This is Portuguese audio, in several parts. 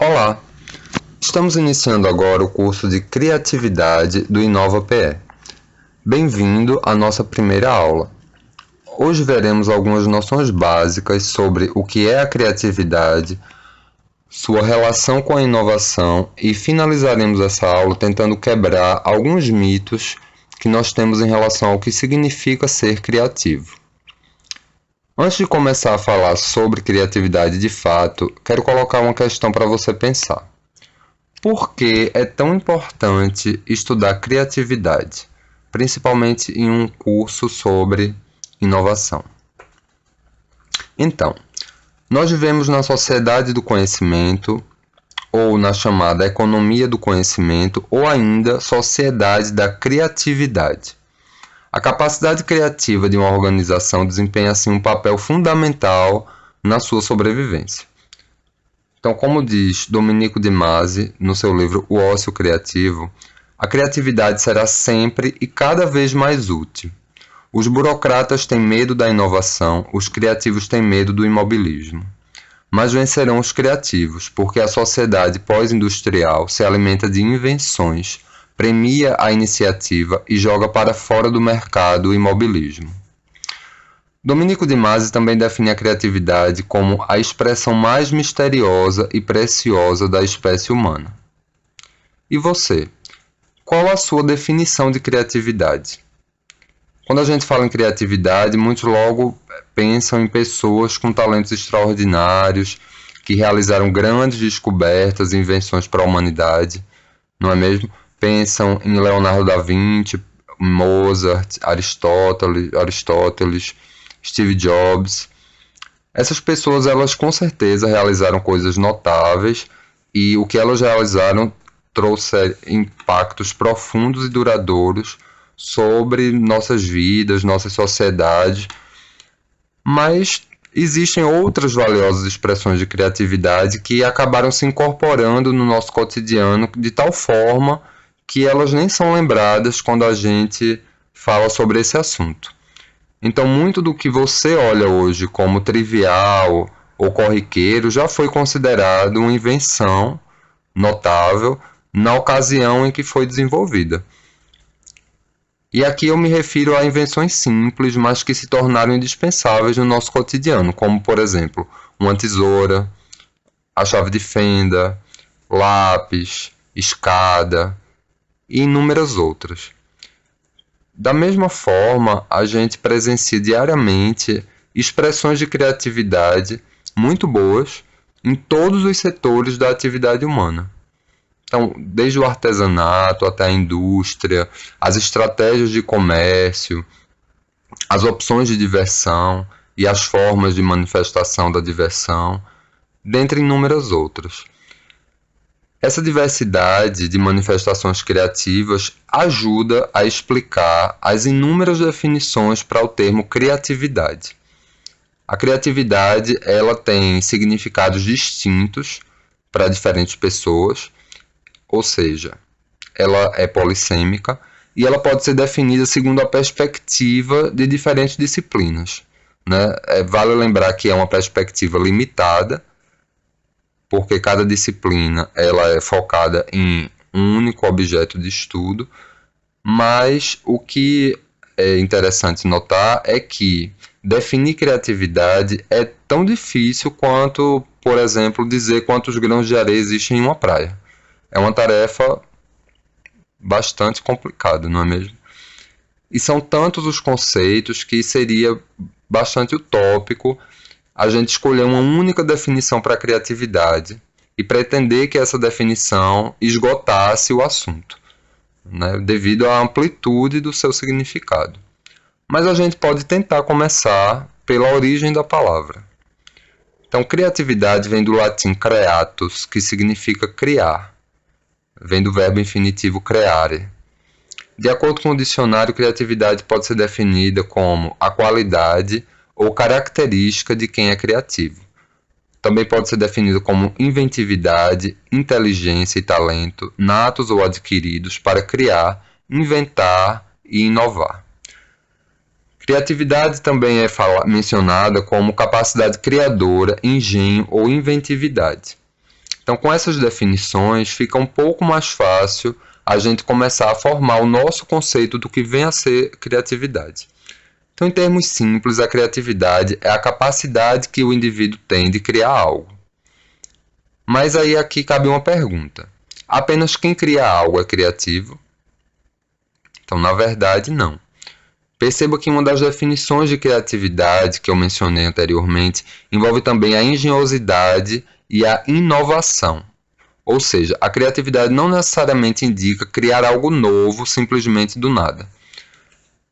Olá, estamos iniciando agora o curso de Criatividade do Inova-PE. Bem-vindo à nossa primeira aula. Hoje veremos algumas noções básicas sobre o que é a criatividade, sua relação com a inovação e finalizaremos essa aula tentando quebrar alguns mitos que nós temos em relação ao que significa ser criativo. Antes de começar a falar sobre criatividade de fato, quero colocar uma questão para você pensar. Por que é tão importante estudar criatividade, principalmente em um curso sobre inovação? Então, nós vivemos na sociedade do conhecimento, ou na chamada economia do conhecimento, ou ainda sociedade da criatividade. A capacidade criativa de uma organização desempenha assim um papel fundamental na sua sobrevivência. Então, como diz Domenico de Masi no seu livro O Ócio Criativo, a criatividade será sempre e cada vez mais útil. Os burocratas têm medo da inovação, os criativos têm medo do imobilismo. Mas vencerão os criativos, porque a sociedade pós-industrial se alimenta de invenções, premia a iniciativa e joga para fora do mercado o imobilismo. Domenico de Masi também define a criatividade como a expressão mais misteriosa e preciosa da espécie humana. E você? Qual a sua definição de criatividade? Quando a gente fala em criatividade, muitos logo pensam em pessoas com talentos extraordinários, que realizaram grandes descobertas e invenções para a humanidade, não é mesmo? Pensam em Leonardo da Vinci, Mozart, Aristóteles, Steve Jobs. Essas pessoas, elas com certeza realizaram coisas notáveis e o que elas realizaram trouxe impactos profundos e duradouros sobre nossas vidas, nossas sociedades. Mas existem outras valiosas expressões de criatividade que acabaram se incorporando no nosso cotidiano de tal forma que elas nem são lembradas quando a gente fala sobre esse assunto. Então, muito do que você olha hoje como trivial ou corriqueiro já foi considerado uma invenção notável na ocasião em que foi desenvolvida. E aqui eu me refiro a invenções simples, mas que se tornaram indispensáveis no nosso cotidiano, como, por exemplo, uma tesoura, a chave de fenda, lápis, escada e inúmeras outras. Da mesma forma, a gente presencia diariamente expressões de criatividade muito boas em todos os setores da atividade humana. Então, desde o artesanato até a indústria, as estratégias de comércio, as opções de diversão e as formas de manifestação da diversão, dentre inúmeras outras. Essa diversidade de manifestações criativas ajuda a explicar as inúmeras definições para o termo criatividade. A criatividade, ela tem significados distintos para diferentes pessoas, ou seja, ela é polissêmica e ela pode ser definida segundo a perspectiva de diferentes disciplinas, né? Vale lembrar que é uma perspectiva limitada, porque cada disciplina ela é focada em um único objeto de estudo, mas o que é interessante notar é que definir criatividade é tão difícil quanto, por exemplo, dizer quantos grãos de areia existem em uma praia. É uma tarefa bastante complicada, não é mesmo? E são tantos os conceitos que seria bastante utópico a gente escolher uma única definição para a criatividade e pretender que essa definição esgotasse o assunto, né, devido à amplitude do seu significado. Mas a gente pode tentar começar pela origem da palavra. Então, criatividade vem do latim creatus, que significa criar. Vem do verbo infinitivo creare. De acordo com o dicionário, criatividade pode ser definida como a qualidade ou característica de quem é criativo. Também pode ser definido como inventividade, inteligência e talento, natos ou adquiridos, para criar, inventar e inovar. Criatividade também é mencionada como capacidade criadora, engenho ou inventividade. Então, com essas definições, fica um pouco mais fácil a gente começar a formar o nosso conceito do que vem a ser criatividade. Então, em termos simples, a criatividade é a capacidade que o indivíduo tem de criar algo. Mas aí aqui cabe uma pergunta. Apenas quem cria algo é criativo? Então, na verdade, não. Perceba que uma das definições de criatividade que eu mencionei anteriormente envolve também a engenhosidade e a inovação. Ou seja, a criatividade não necessariamente indica criar algo novo simplesmente do nada.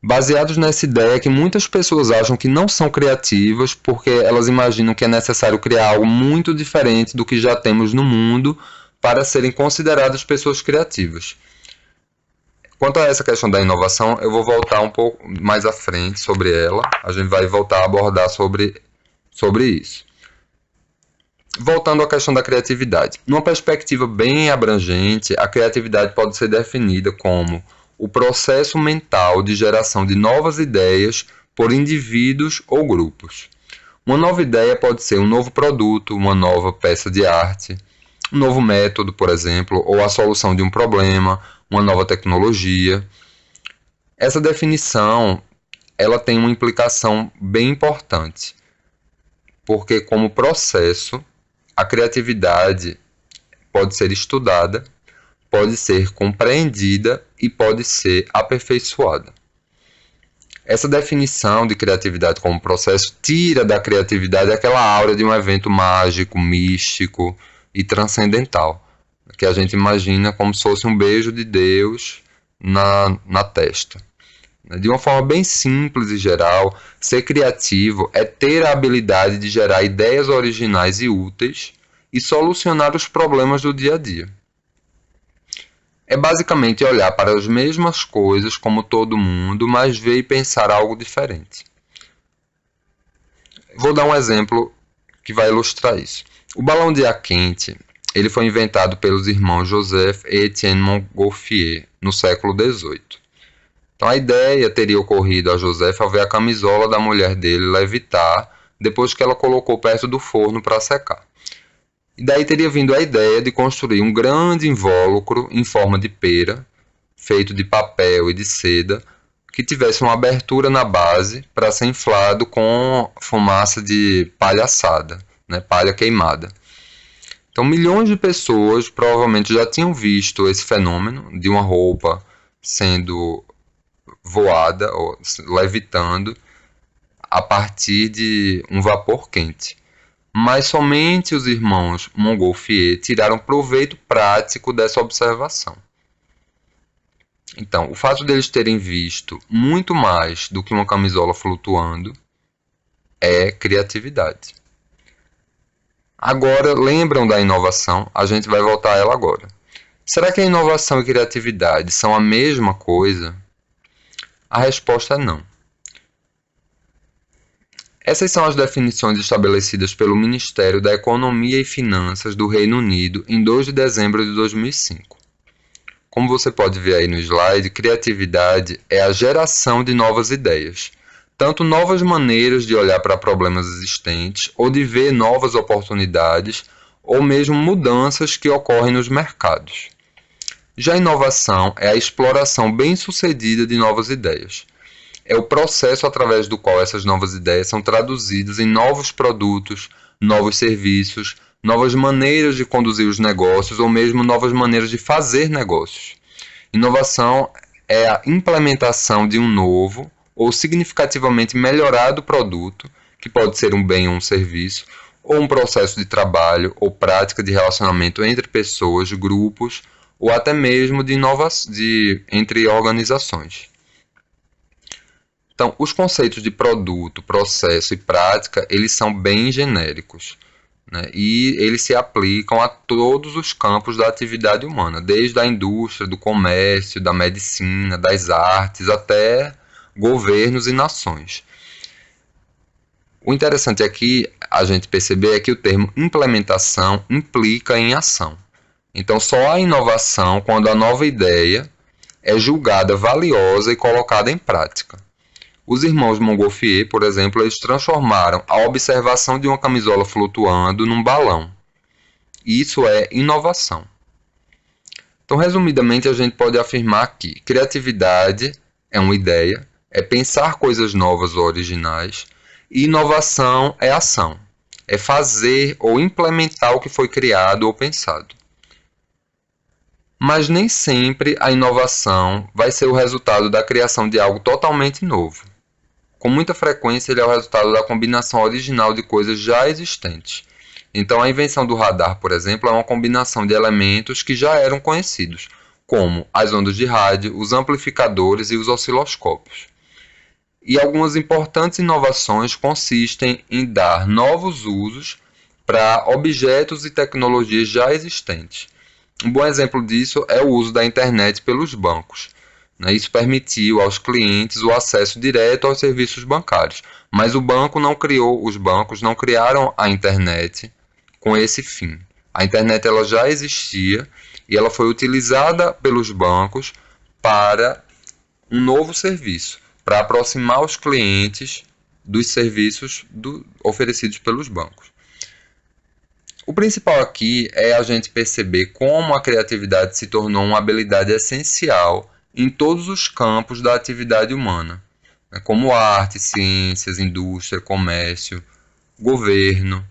Baseados nessa ideia que muitas pessoas acham que não são criativas porque elas imaginam que é necessário criar algo muito diferente do que já temos no mundo para serem consideradas pessoas criativas. Quanto a essa questão da inovação, eu vou voltar um pouco mais à frente sobre ela. A gente vai voltar a abordar sobre isso. Voltando à questão da criatividade. Numa perspectiva bem abrangente, a criatividade pode ser definida como o processo mental de geração de novas ideias por indivíduos ou grupos. Uma nova ideia pode ser um novo produto, uma nova peça de arte, um novo método, por exemplo, ou a solução de um problema, uma nova tecnologia. Essa definição, ela tem uma implicação bem importante, porque como processo, a criatividade pode ser estudada, pode ser compreendida e pode ser aperfeiçoada. Essa definição de criatividade como processo tira da criatividade aquela aura de um evento mágico, místico e transcendental, que a gente imagina como se fosse um beijo de Deus na testa. De uma forma bem simples e geral, ser criativo é ter a habilidade de gerar ideias originais e úteis e solucionar os problemas do dia a dia. É basicamente olhar para as mesmas coisas como todo mundo, mas ver e pensar algo diferente. Vou dar um exemplo que vai ilustrar isso. O balão de ar quente, ele foi inventado pelos irmãos Joseph e Etienne Montgolfier no século XVIII. Então a ideia teria ocorrido a Joseph ao ver a camisola da mulher dele levitar depois que ela colocou perto do forno para secar. E daí teria vindo a ideia de construir um grande invólucro em forma de pera, feito de papel e de seda, que tivesse uma abertura na base para ser inflado com fumaça de palha assada, palha queimada. Então milhões de pessoas provavelmente já tinham visto esse fenômeno de uma roupa sendo voada ou levitando a partir de um vapor quente. Mas somente os irmãos Montgolfier tiraram proveito prático dessa observação. Então, o fato deles terem visto muito mais do que uma camisola flutuando é criatividade. Agora, lembram da inovação? A gente vai voltar a ela agora. Será que a inovação e criatividade são a mesma coisa? A resposta é não. Essas são as definições estabelecidas pelo Ministério da Economia e Finanças do Reino Unido em 2 de dezembro de 2005. Como você pode ver aí no slide, criatividade é a geração de novas ideias, tanto novas maneiras de olhar para problemas existentes ou de ver novas oportunidades ou mesmo mudanças que ocorrem nos mercados. Já a inovação é a exploração bem-sucedida de novas ideias. É o processo através do qual essas novas ideias são traduzidas em novos produtos, novos serviços, novas maneiras de conduzir os negócios ou mesmo novas maneiras de fazer negócios. Inovação é a implementação de um novo ou significativamente melhorado produto, que pode ser um bem ou um serviço, ou um processo de trabalho ou prática de relacionamento entre pessoas, grupos ou até mesmo entre organizações. Então, os conceitos de produto, processo e prática, eles são bem genéricos, e eles se aplicam a todos os campos da atividade humana, desde a indústria, do comércio, da medicina, das artes, até governos e nações. O interessante aqui a gente perceber é que o termo implementação implica em ação. Então, só há inovação quando a nova ideia é julgada valiosa e colocada em prática. Os irmãos Montgolfier, por exemplo, eles transformaram a observação de uma camisola flutuando num balão. E isso é inovação. Então, resumidamente, a gente pode afirmar que criatividade é uma ideia, é pensar coisas novas ou originais, e inovação é ação, é fazer ou implementar o que foi criado ou pensado. Mas nem sempre a inovação vai ser o resultado da criação de algo totalmente novo. Com muita frequência, ele é o resultado da combinação original de coisas já existentes. Então, a invenção do radar, por exemplo, é uma combinação de elementos que já eram conhecidos, como as ondas de rádio, os amplificadores e os osciloscópios. E algumas importantes inovações consistem em dar novos usos para objetos e tecnologias já existentes. Um bom exemplo disso é o uso da internet pelos bancos. Isso permitiu aos clientes o acesso direto aos serviços bancários, mas os bancos não criaram a internet com esse fim. A internet ela já existia e ela foi utilizada pelos bancos para um novo serviço, para aproximar os clientes dos serviços oferecidos pelos bancos. O principal aqui é a gente perceber como a criatividade se tornou uma habilidade essencial em todos os campos da atividade humana, como arte, ciências, indústria, comércio, governo,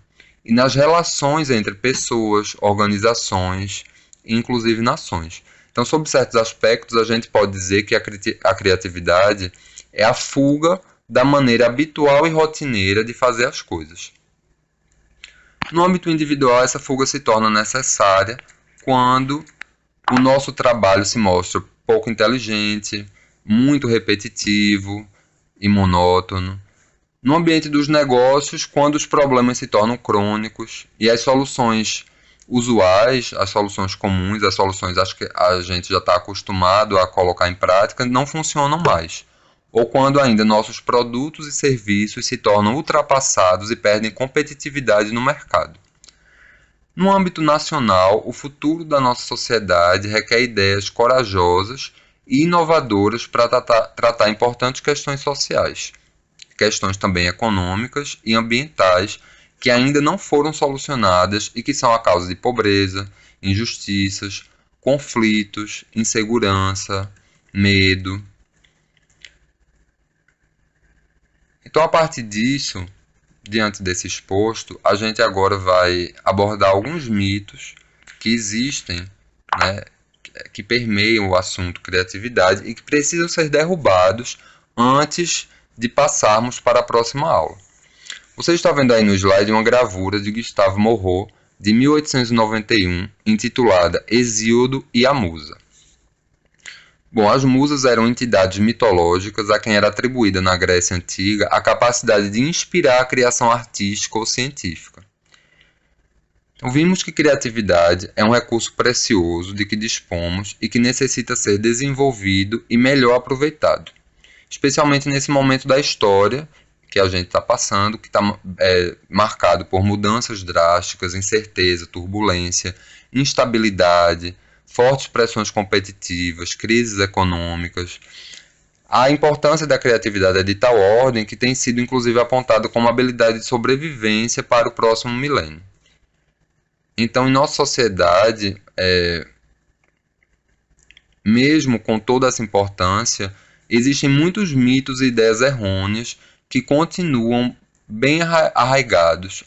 e nas relações entre pessoas, organizações e inclusive nações. Então, sob certos aspectos, a gente pode dizer que a criatividade é a fuga da maneira habitual e rotineira de fazer as coisas. No âmbito individual, essa fuga se torna necessária quando o nosso trabalho se mostra pouco inteligente, muito repetitivo e monótono. No ambiente dos negócios, quando os problemas se tornam crônicos e as soluções usuais, as soluções comuns, as soluções que a gente já está acostumado a colocar em prática, não funcionam mais. Ou quando ainda nossos produtos e serviços se tornam ultrapassados e perdem competitividade no mercado. No âmbito nacional, o futuro da nossa sociedade requer ideias corajosas e inovadoras para tratar importantes questões sociais, questões também econômicas e ambientais que ainda não foram solucionadas e que são a causa de pobreza, injustiças, conflitos, insegurança, medo. Então, a partir disso, diante desse exposto, a gente agora vai abordar alguns mitos que existem, que permeiam o assunto criatividade e que precisam ser derrubados antes de passarmos para a próxima aula. Você está vendo aí no slide uma gravura de Gustave Moreau, de 1891, intitulada Hesíodo e a Musa. Bom, as musas eram entidades mitológicas a quem era atribuída na Grécia Antiga a capacidade de inspirar a criação artística ou científica. Então, vimos que criatividade é um recurso precioso de que dispomos e que necessita ser desenvolvido e melhor aproveitado, especialmente nesse momento da história que a gente está passando, que está marcado por mudanças drásticas, incerteza, turbulência, instabilidade, fortes pressões competitivas, crises econômicas. A importância da criatividade é de tal ordem que tem sido inclusive apontada como habilidade de sobrevivência para o próximo milênio. Então, em nossa sociedade, mesmo com toda essa importância, existem muitos mitos e ideias errôneas que continuam bem arraigados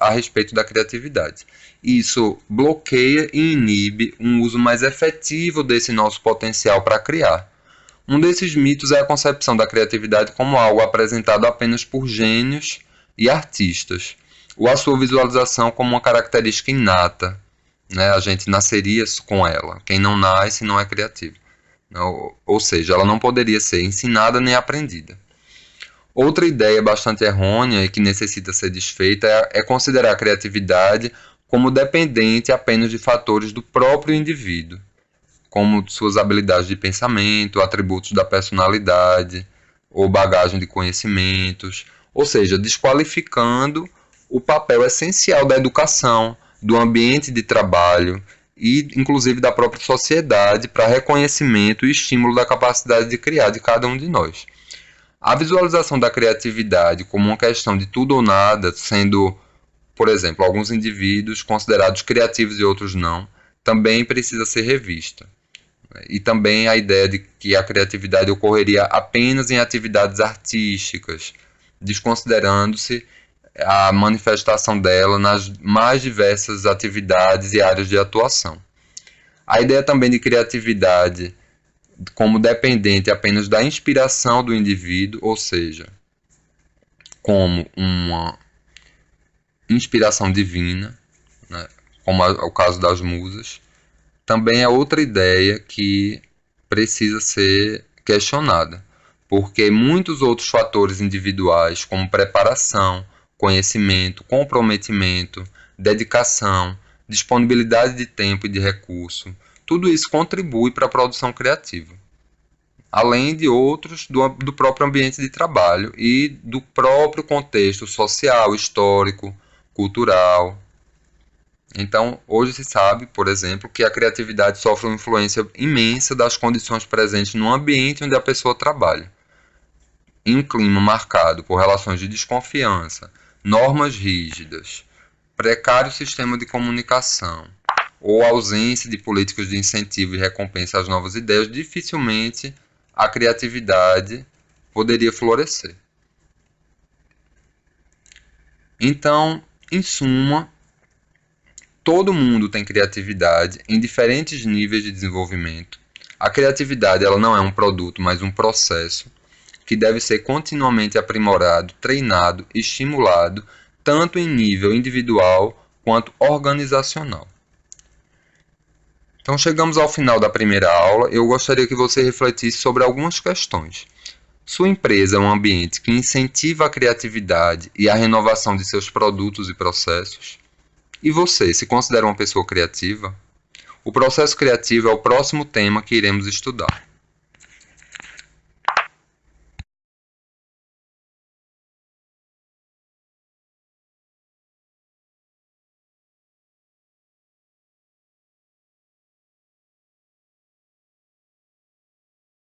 a respeito da criatividade. Isso bloqueia e inibe um uso mais efetivo desse nosso potencial para criar. Um desses mitos é a concepção da criatividade como algo apresentado apenas por gênios e artistas, ou a sua visualização como uma característica inata, a gente nasceria com ela. Quem não nasce não é criativo. Ou seja, ela não poderia ser ensinada nem aprendida. Outra ideia bastante errônea e que necessita ser desfeita é considerar a criatividade como dependente apenas de fatores do próprio indivíduo, como suas habilidades de pensamento, atributos da personalidade ou bagagem de conhecimentos, ou seja, desqualificando o papel essencial da educação, do ambiente de trabalho e, inclusive, da própria sociedade para reconhecimento e estímulo da capacidade de criar de cada um de nós. A visualização da criatividade como uma questão de tudo ou nada, sendo por exemplo, alguns indivíduos considerados criativos e outros não, também precisa ser revista. E também a ideia de que a criatividade ocorreria apenas em atividades artísticas, desconsiderando-se a manifestação dela nas mais diversas atividades e áreas de atuação. A ideia também de criatividade como dependente apenas da inspiração do indivíduo, ou seja, como uma inspiração divina, né, como é o caso das musas, também é outra ideia que precisa ser questionada, porque muitos outros fatores individuais, como preparação, conhecimento, comprometimento, dedicação, disponibilidade de tempo e de recurso, tudo isso contribui para a produção criativa, além de outros do próprio ambiente de trabalho e do próprio contexto social, histórico, cultural. Então, hoje se sabe, por exemplo, que a criatividade sofre uma influência imensa das condições presentes no ambiente onde a pessoa trabalha. Em um clima marcado por relações de desconfiança, normas rígidas, precário sistema de comunicação ou ausência de políticas de incentivo e recompensa às novas ideias, dificilmente a criatividade poderia florescer. Então, em suma, todo mundo tem criatividade em diferentes níveis de desenvolvimento. A criatividade ela não é um produto, mas um processo que deve ser continuamente aprimorado, treinado, estimulado, tanto em nível individual quanto organizacional. Então chegamos ao final da primeira aula. Eu gostaria que você refletisse sobre algumas questões. Sua empresa é um ambiente que incentiva a criatividade e a renovação de seus produtos e processos? E você, se considera uma pessoa criativa? O processo criativo é o próximo tema que iremos estudar.